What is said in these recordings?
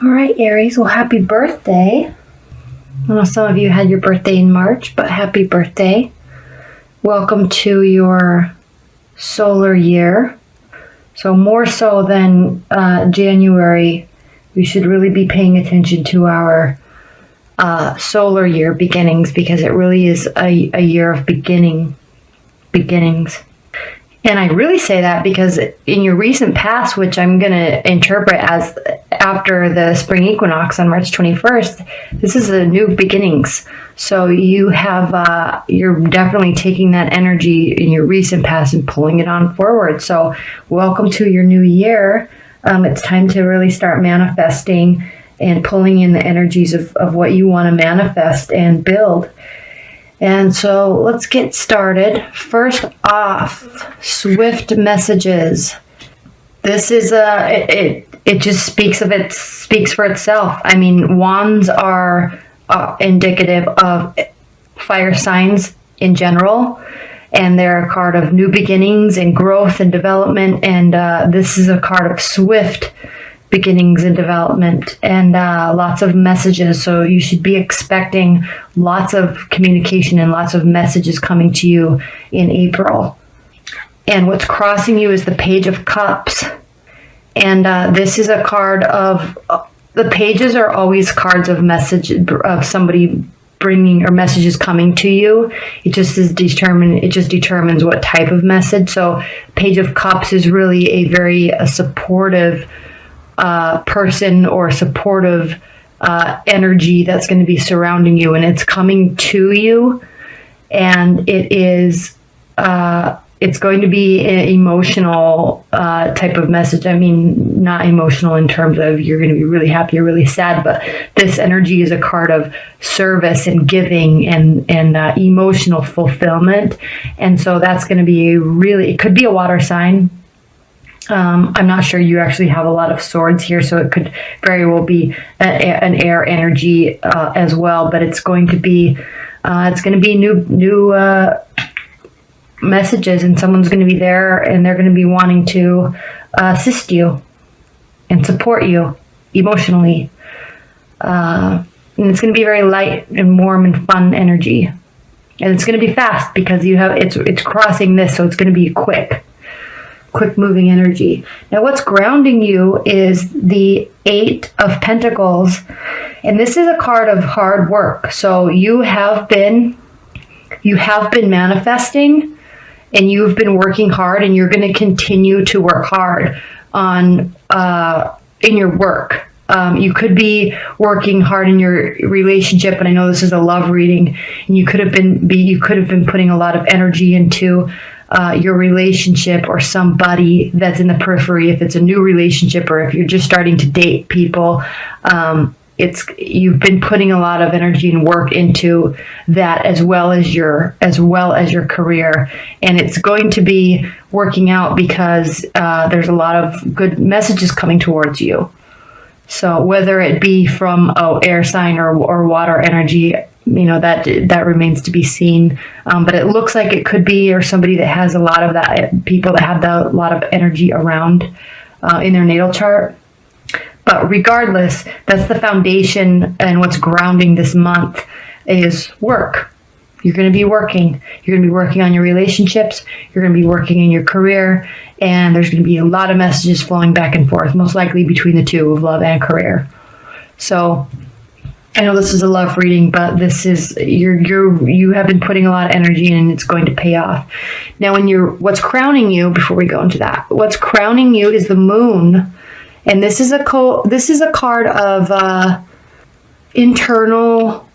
All right, Aries. Well, happy birthday. I know some of you had your birthday in March, but happy birthday. Welcome to your solar year. So more so than January, we should really be paying attention to our solar year beginnings, because it really is a year of beginnings. And I really say that because in your recent past, which I'm going to interpret as after the spring equinox on March 21st, this is a new beginnings. So you're definitely taking that energy in your recent past and pulling it on forward. So welcome to your new year. It's time to really start manifesting and pulling in the energies of what you want to manifest and build. And so let's get started. First off, swift messages. This is it just speaks for itself. I mean, wands are indicative of fire signs in general, and they're a card of new beginnings and growth and development. And this is a card of swift beginnings and development, and lots of messages. So you should be expecting lots of communication and lots of messages coming to you in April. And what's crossing you is the Page of Cups. And this is a card of, the pages are always cards of message, of somebody bringing, or messages coming to you. It just determines what type of message. So Page of Cups is really a very supportive person or supportive energy that's going to be surrounding you, and it's coming to you, and it's going to be an emotional type of message. I mean, not emotional in terms of you're going to be really happy or really sad, but this energy is a card of service and giving and emotional fulfillment. And so that's going to be it could be a water sign. I'm not sure. You actually have a lot of swords here, so it could very well be an air energy as well. But it's going to be new messages, and someone's going to be there, and they're going to be wanting to assist you and support you emotionally. And it's going to be very light and warm and fun energy, and it's going to be fast because it's crossing this, so it's going to be quick moving energy. Now what's grounding you is the Eight of Pentacles, and this is a card of hard work. So you have been manifesting, and you've been working hard, and you're going to continue to work hard on in your work. You could be working hard in your relationship, and I know this is a love reading, and you could have been putting a lot of energy into your relationship or somebody that's in the periphery. If it's a new relationship, or if you're just starting to date people, you've been putting a lot of energy and work into that, as well as your career, and it's going to be working out because there's a lot of good messages coming towards you. So whether it be from air sign or water energy, that remains to be seen. But it looks like it could be, or somebody that has a lot of that, people that have a lot of energy around in their natal chart. But regardless, that's the foundation, and what's grounding this month is work. You're going to be working. You're going to be working on your relationships. You're going to be working in your career, and there's going to be a lot of messages flowing back and forth, most likely between the two of love and career. So I know this is a love reading, but this is you have been putting a lot of energy in, and it's going to pay off. Now, what's crowning you, before we go into that, what's crowning you is the Moon, and this is a card of internal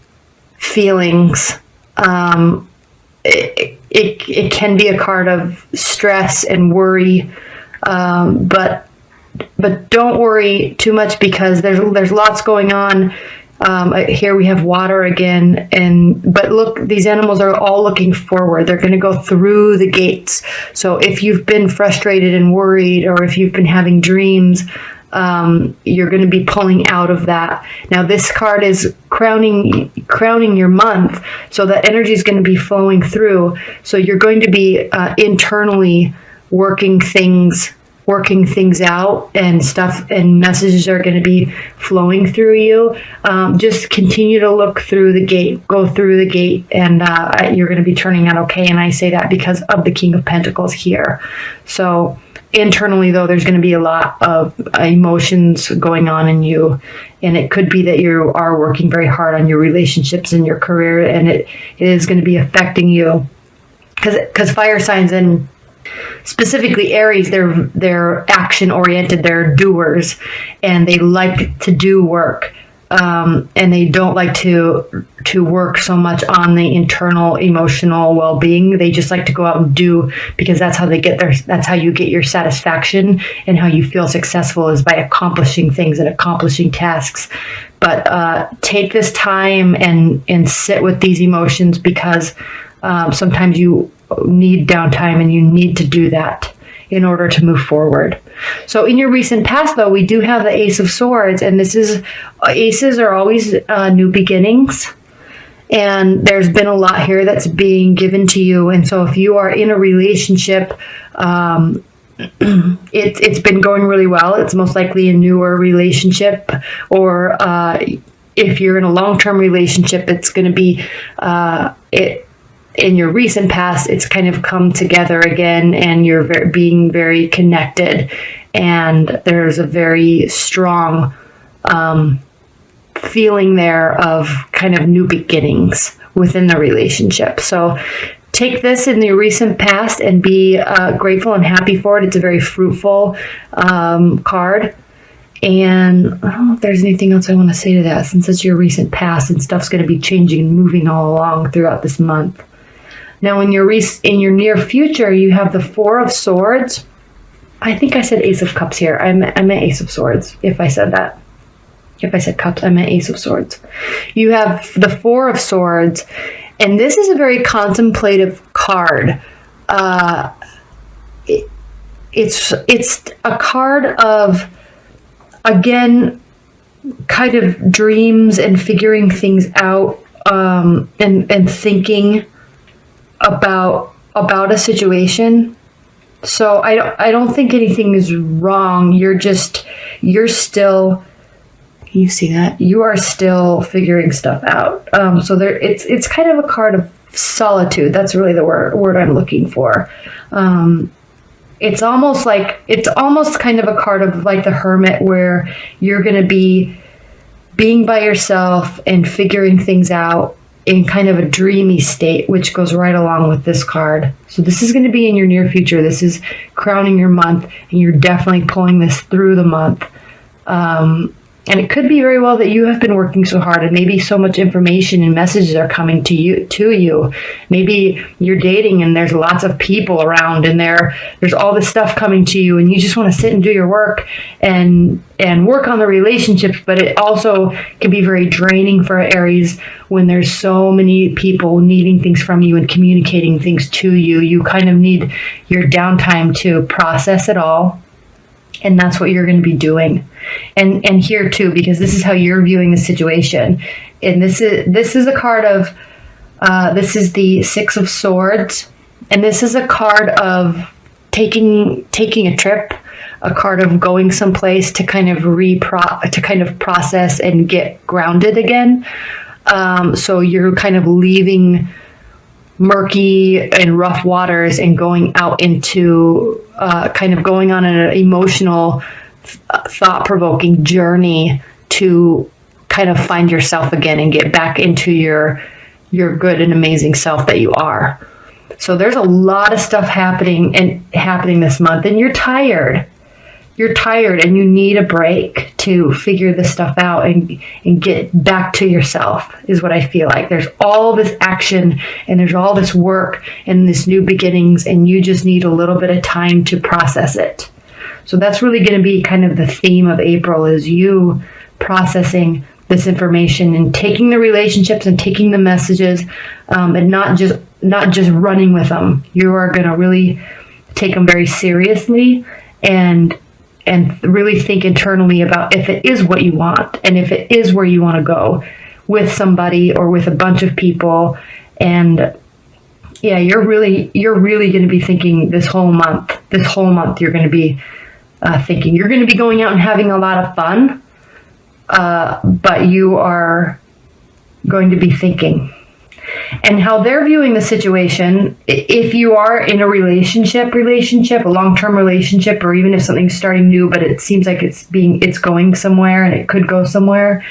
feelings. It can be a card of stress and worry, but don't worry too much, because there's lots going on. Here we have water again, but look, these animals are all looking forward. They're going to go through the gates. So if you've been frustrated and worried, or if you've been having dreams, you're going to be pulling out of that. Now this card is crowning your month, so that energy is going to be flowing through. So you're going to be internally working things working things out, and stuff and messages are going to be flowing through you. Just continue to look through the gate, go through the gate, and you're going to be turning out okay. And I say that because of the King of Pentacles here. So internally, though, there's going to be a lot of emotions going on in you, and it could be that you are working very hard on your relationships and your career, and it is going to be affecting you because fire signs, and specifically Aries, they're action oriented, they're doers, and they like to do work, and they don't like to work so much on the internal emotional well-being. They just like to go out and do, because that's how you get your satisfaction, and how you feel successful is by accomplishing things and accomplishing tasks. But take this time and sit with these emotions, because sometimes you need downtime, and you need to do that in order to move forward. So in your recent past, though, we do have the Ace of Swords, and aces are always new beginnings, and there's been a lot here that's being given to you. And so if you are in a relationship, it's been going really well. It's most likely a newer relationship, or if you're in a long-term relationship, it's going to be in your recent past, it's kind of come together again, and you're being very connected, and there's a very strong feeling there of kind of new beginnings within the relationship. So take this in the recent past and be grateful and happy for it. It's a very fruitful card. And I don't know if there's anything else I want to say to that, since it's your recent past and stuff's going to be changing and moving all along throughout this month. Now, in your near future, you have the Four of Swords. I think I said Ace of Cups here. I meant Ace of Swords, if I said that. If I said Cups, I meant Ace of Swords. You have the Four of Swords, and this is a very contemplative card. It's a card of, again, kind of dreams and figuring things out, and thinking about a situation. So I don't think anything is wrong. You're still, can you see that? You are still figuring stuff out. So it's kind of a card of solitude. That's really the word I'm looking for. It's almost kind of a card of like the Hermit, where you're going to be being by yourself and figuring things out in kind of a dreamy state, which goes right along with this card. So this is going to be in your near future. This is crowning your month, and you're definitely pulling this through the month. And it could be very well that you have been working so hard, and maybe so much information and messages are coming to you. Maybe you're dating and there's lots of people around, and there's all this stuff coming to you, and you just want to sit and do your work and work on the relationships. But it also can be very draining for Aries when there's so many people needing things from you and communicating things to you. You kind of need your downtime to process it all. And that's what you're going to be doing. And here too, because this is how you're viewing the situation. And this is a card of, this is the Six of Swords. And this is a card of taking a trip, a card of going someplace to kind of process and get grounded again. So you're kind of leaving murky and rough waters and going out into kind of going on an emotional, thought-provoking journey to kind of find yourself again and get back into your good and amazing self that you are. So there's a lot of stuff happening this month, and you're tired. You're tired and you need a break to figure this stuff out and get back to yourself, is what I feel like. There's all this action and there's all this work and this new beginnings, and you just need a little bit of time to process it. So that's really going to be kind of the theme of April, is you processing this information and taking the relationships and taking the messages, and not just running with them. You are going to really take them very seriously and really think internally about if it is what you want, and if it is where you want to go with somebody or with a bunch of people. And yeah, you're really going to be thinking this whole month you're going to be thinking. You're going to be going out and having a lot of fun, but you are going to be thinking. And how they're viewing the situation, if you are in a relationship, a long-term relationship, or even if something's starting new, but it seems like it's going somewhere and it could go somewhere,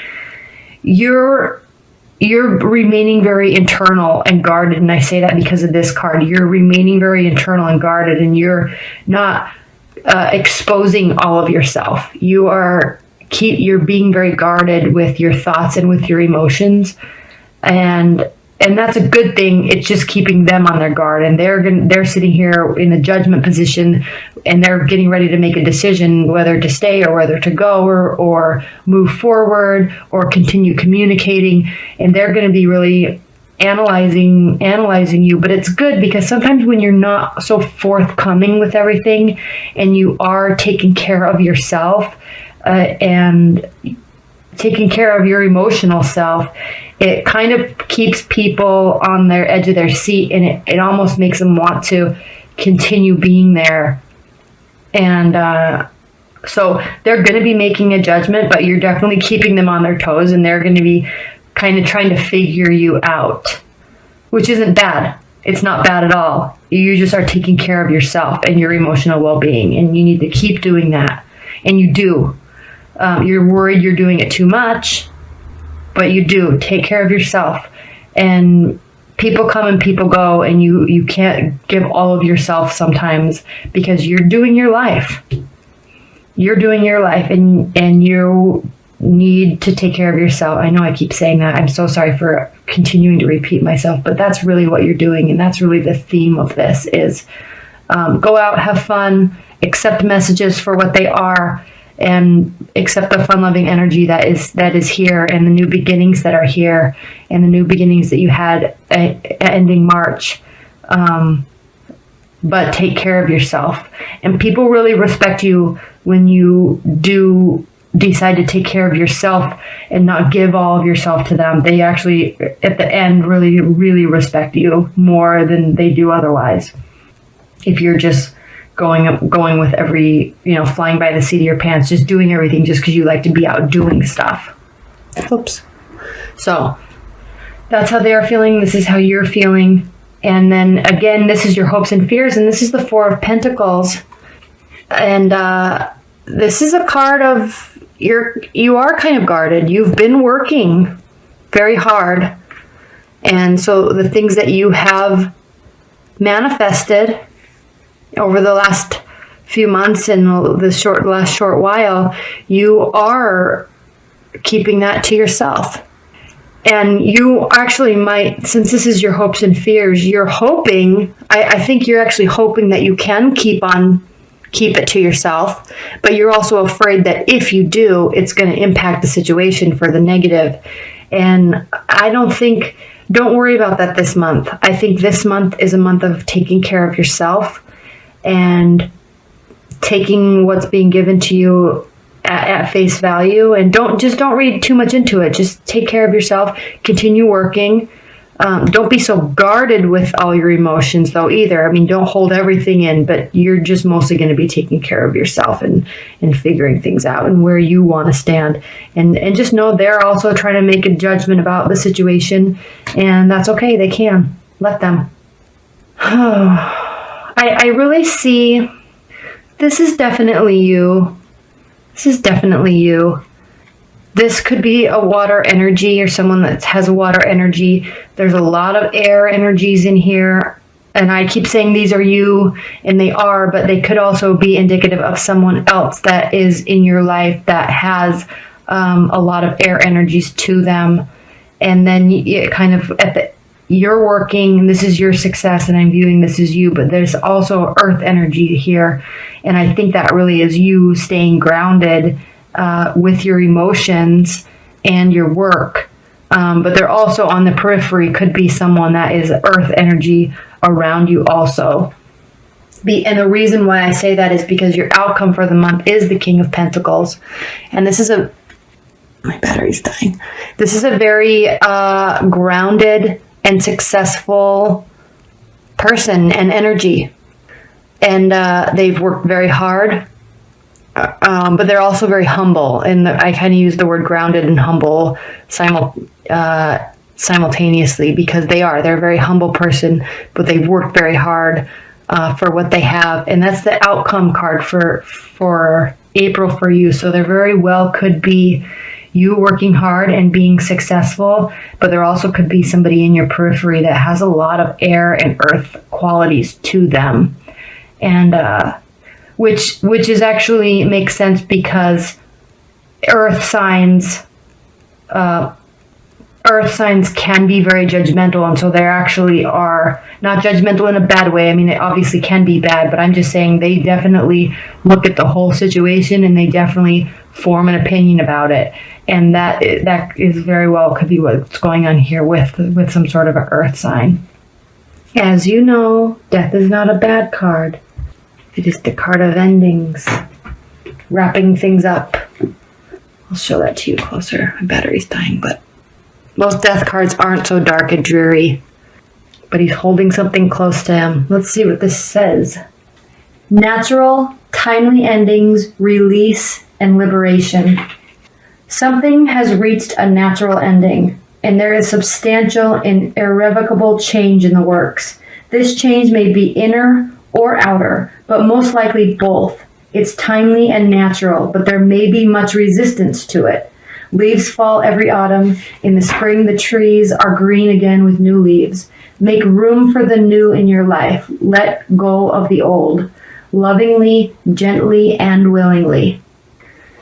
you're remaining very internal and guarded. And I say that because of this card. You're remaining very internal and guarded, and you're not exposing all of yourself. You're being very guarded with your thoughts and with your emotions, and that's a good thing. It's just keeping them on their guard, and they're sitting here in a judgment position, and they're getting ready to make a decision whether to stay or whether to go or move forward or continue communicating. And they're going to be really analyzing you. But it's good, because sometimes when you're not so forthcoming with everything and you are taking care of yourself and taking care of your emotional self, it kind of keeps people on their edge of their seat, and it almost makes them want to continue being there. And so they're going to be making a judgment, but you're definitely keeping them on their toes, and they're going to be kind of trying to figure you out, which isn't bad. It's not bad at all. You just are taking care of yourself and your emotional well-being, and you need to keep doing that. And you do. You're worried you're doing it too much, but you do. Take care of yourself. And people come and people go, and you can't give all of yourself sometimes, because you're doing your life. You're doing your life, and you need to take care of yourself. I know I keep saying that. I'm so sorry for continuing to repeat myself, but that's really what you're doing, and that's really the theme of this is go out, have fun, accept messages for what they are, and accept the fun-loving energy that is here, and the new beginnings that are here, and the new beginnings that you had ending March. But take care of yourself. And people really respect you when you do decide to take care of yourself and not give all of yourself to them. They actually, at the end, really, really respect you more than they do otherwise. If you're just going with every, flying by the seat of your pants, just doing everything just because you like to be out doing stuff. Oops. So that's how they are feeling. This is how you're feeling. And then again, this is your hopes and fears, and this is the Four of Pentacles. And this is a card of you are kind of guarded. You've been working very hard. And so the things that you have manifested over the last few months and the last short while, you are keeping that to yourself. And you actually might, since this is your hopes and fears, you're hoping, I think you're actually hoping that you can keep it to yourself, but you're also afraid that if you do, it's going to impact the situation for the negative. And don't worry about that this month. I think this month is a month of taking care of yourself and taking what's being given to you at face value, and don't read too much into it. Just take care of yourself, continue working. Don't be so guarded with all your emotions though either. I mean, don't hold everything in, but you're just mostly going to be taking care of yourself and figuring things out and where you want to stand. And just know they're also trying to make a judgment about the situation, and that's okay. They can. Let them. I really see this is definitely you. This is definitely you. This could be a water energy or someone that has a water energy. There's a lot of air energies in here. And I keep saying these are you, and they are, but they could also be indicative of someone else that is in your life that has a lot of air energies to them. And then it kind of you're working, and this is your success, and I'm viewing this as you, but there's also earth energy here. And I think that really is you staying grounded with your emotions and your work. But they're also on the periphery, could be someone that is earth energy around you also. And the reason why I say that is because your outcome for the month is the King of Pentacles. And this is my battery's dying. This is a very grounded and successful person and energy. And they've worked very hard. but they're also very humble. And I kind of use the word grounded and humble simultaneously, because they're a very humble person, but they've worked very hard for what they have. And that's the outcome card for April for you. So there very well could be you working hard and being successful, but there also could be somebody in your periphery that has a lot of air and earth qualities to them. And which is actually makes sense, because earth signs can be very judgmental, and so they actually are not judgmental in a bad way. I mean, it obviously can be bad, but I'm just saying they definitely look at the whole situation, and they definitely form an opinion about it. And that is very well could be what's going on here with some sort of an earth sign. As you know, death is not a bad card. It is the card of endings, wrapping things up. I'll show that to you closer. My battery's dying, but most death cards aren't so dark and dreary. But he's holding something close to him. Let's see what this says. Natural, timely endings, release, and liberation. Something has reached a natural ending, and there is substantial and irrevocable change in the works. This change may be inner or outer, but most likely both. It's timely and natural, but there may be much resistance to it. Leaves fall every autumn. In the spring, the trees are green again with new leaves. Make room for the new in your life. Let go of the old, lovingly, gently, and willingly.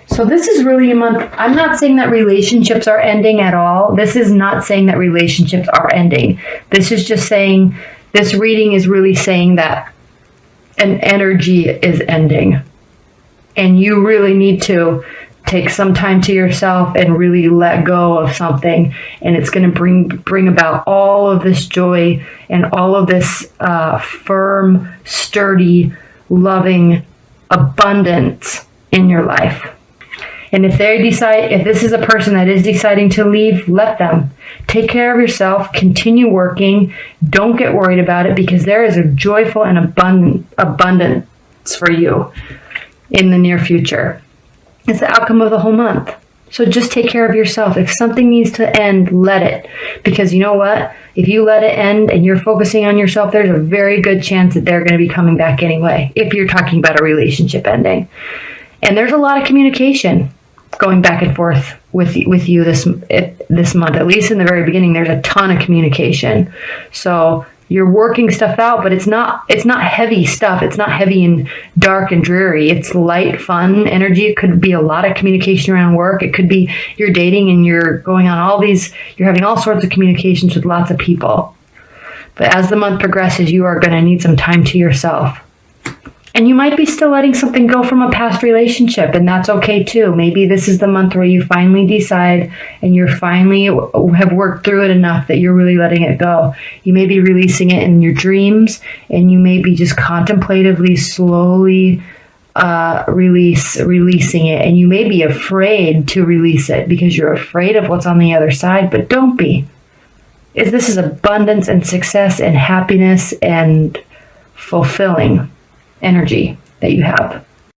So this is really a month. I'm not saying that relationships are ending at all. This is not saying that relationships are ending. This is just saying, this reading is really saying that an energy is ending. And you really need to take some time to yourself and really let go of something. And it's going to bring about all of this joy and all of this firm, sturdy, loving abundance in your life. And if this is a person that is deciding to leave, let them. Take care of yourself, continue working, don't get worried about it, because there is a joyful and abundance for you in the near future. It's the outcome of the whole month. So just take care of yourself. If something needs to end, let it. Because you know what? If you let it end and you're focusing on yourself, there's a very good chance that they're going to be coming back anyway, if you're talking about a relationship ending. And there's a lot of communication going back and forth with you this month. At least in the very beginning, there's a ton of communication. So you're working stuff out, but it's not heavy stuff. It's not heavy and dark and dreary. It's light, fun energy. It could be a lot of communication around work. It could be you're dating and you're going on you're having all sorts of communications with lots of people. But as the month progresses, you are going to need some time to yourself. And you might be still letting something go from a past relationship, and that's okay too. Maybe this is the month where you finally decide and you finally have worked through it enough that you're really letting it go. You may be releasing it in your dreams, and you may be just contemplatively, slowly releasing it. And you may be afraid to release it because you're afraid of what's on the other side, but don't be. This is abundance and success and happiness and fulfilling energy that you have.